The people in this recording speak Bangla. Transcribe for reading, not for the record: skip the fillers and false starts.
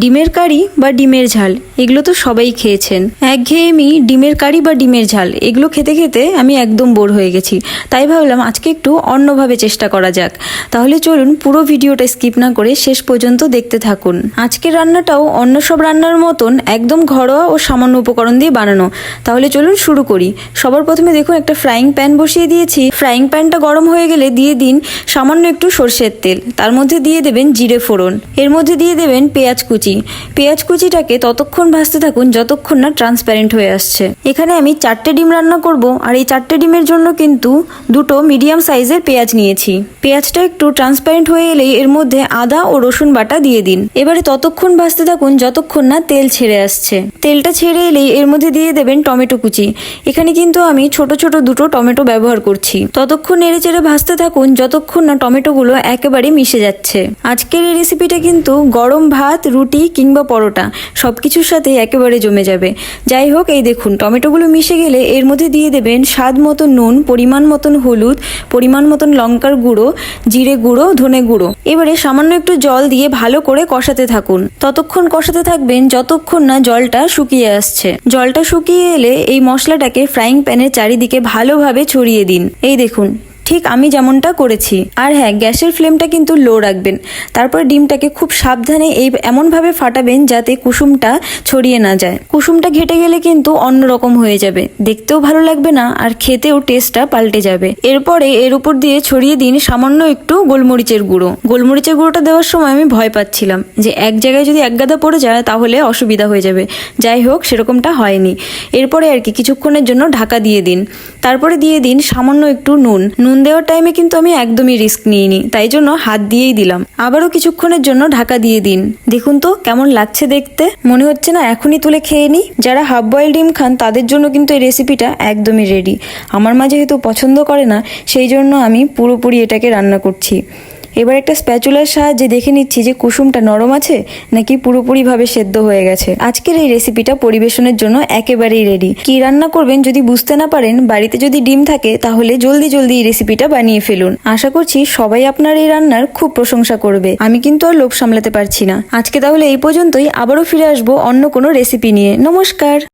ডিমের কারি বা ডিমের ঝাল এগুলো তো সবাই খেয়েছেন। একঘেয়েমি ডিমের কারি বা ডিমের ঝাল এগুলো খেতে খেতে আমি একদম বোর হয়ে গেছি। তাই ভাবলাম আজকে একটু অন্যভাবে চেষ্টা করা যাক। তাহলে চলুন পুরো ভিডিওটা স্কিপ না করে শেষ পর্যন্ত দেখতে থাকুন। আজকের রান্নাটাও অন্য সব রান্নার মতন একদম ঘরোয়া ও সামান্য উপকরণ দিয়ে বানানো। তাহলে চলুন শুরু করি। সবার প্রথমে দেখুন একটা ফ্রাইং প্যান বসিয়ে দিয়েছি। ফ্রাইং প্যানটা গরম হয়ে গেলে দিয়ে দিন সামান্য একটু সরষের তেল। তার মধ্যে দিয়ে দেবেন জিরে ফোড়ন। এর মধ্যে দিয়ে দেবেন পেঁয়াজ কুচি। পেঁয়াজ কুচিটাকে ততক্ষণ ভাজতে থাকুন যতক্ষণ না ট্রান্সপারেন্ট হয়ে আসছে। এখানে আমি 4টে ডিম রান্না করব, আর এই 4টে ডিমের জন্য কিন্তু 2টো মিডিয়াম সাইজের পেঁয়াজ নিয়েছি। পেঁয়াজটা একটু ট্রান্সপারেন্ট হয়ে এলেই এর মধ্যে আদা ও রসুন বাটা দিয়ে দিন। এবারে ততক্ষণ ভাজতে থাকুন যতক্ষণ না তেল ছেড়ে আসছে। তেলটা ছেড়ে এলেই এর মধ্যে দিয়ে দেবেন টমেটো কুচি। এখানে কিন্তু আমি ছোট ছোট 2টো টমেটো ব্যবহার করছি। ততক্ষণ নেড়ে চেড়ে ভাজতে থাকুন যতক্ষণ না টমেটোগুলো একেবারে মিশে যাচ্ছে। আজকের এই রেসিপিটা কিন্তু গরম ভাত, রুটি কিংবা পরোটা সবকিছুর সাথে একেবারে জমে যাবে। যাই হোক, এই দেখুন টমেটোগুলো মিশে গেলে এর মধ্যে দিয়ে দেবেন স্বাদ মতো নুন, পরিমাণ মতন হলুদ, পরিমাণ মতন লঙ্কার গুঁড়ো, জিরে গুঁড়ো, ধনে গুঁড়ো। এবারে সামান্য একটু জল দিয়ে ভালো করে কষাতে থাকুন। ততক্ষণ কষাতে থাকবেন যতক্ষণ না জলটা শুকিয়ে আসছে। জলটা শুকিয়ে এলে এই মশলাটাকে ফ্রাইং প্যানের চারিদিকে ভালোভাবে ছড়িয়ে দিন। এই দেখুন ঠিক আমি যেমনটা করেছি। আর হ্যাঁ, গ্যাসের ফ্লেমটা কিন্তু লো রাখবেন। তারপর ডিমটাকে খুব সাবধানে এমনভাবে ফাটাবেন যাতে কুসুমটা ছড়িয়ে না যায়। কুসুমটা ঘেটে গেলে কিন্তু অন্যরকম হয়ে যাবে, দেখতেও ভালো লাগবে না আর খেতেও টেস্টটা পাল্টে যাবে। এরপরে এর উপর দিয়ে ছড়িয়ে দিন সামান্য একটু গোলমরিচের গুঁড়ো। গোলমরিচের গুঁড়োটা দেওয়ার সময় আমি ভয় পাচ্ছিলাম যে এক জায়গায় যদি এক গাদা পড়ে যায় তাহলে অসুবিধা হয়ে যাবে। যাই হোক, সেরকমটা হয়নি। এরপরে আর কি কিছুক্ষণের জন্য ঢাকা দিয়ে দিন। তারপরে দিয়ে দিন সামান্য একটু নুন দেওয়ার টাইমে কিন্তু আমি একদমই রিস্ক নিইনি, তাই জন্য হাত দিয়েই দিলাম। আবারও কিছুক্ষণের জন্য ঢাকা দিয়ে দিন। দেখুন তো কেমন লাগছে দেখতে। মনে হচ্ছে না এখনই তুলে খেয়ে নিই। যারা হাফ বয়েল ডিম খান তাদের জন্য কিন্তু এই রেসিপিটা একদমই রেডি। আমার মা যেহেতু পছন্দ করে না, সেই জন্য আমি পুরোপুরি এটাকে রান্না করছি। এবার একটা স্প্যাচুলার সাহায্যে দেখে নিচ্ছি যে কুসুমটা নরম আছে নাকি পুরোপুরিভাবে সেদ্ধ হয়ে গেছে। আজকের এই রেসিপিটা পরিবেশনের জন্য একেবারেই রেডি। কি রান্না করবেন যদি বুঝতে না পারেন, বাড়িতে যদি ডিম থাকে তাহলে জলদি জলদি এই রেসিপিটা বানিয়ে ফেলুন। আশা করছি সবাই আপনার এই রান্নার খুব প্রশংসা করবে। আমি কিন্তু আর লোভ সামলাতে পারছি না। আজকে তাহলে এই পর্যন্তই। আবারও ফিরে আসবো অন্য কোনো রেসিপি নিয়ে। নমস্কার।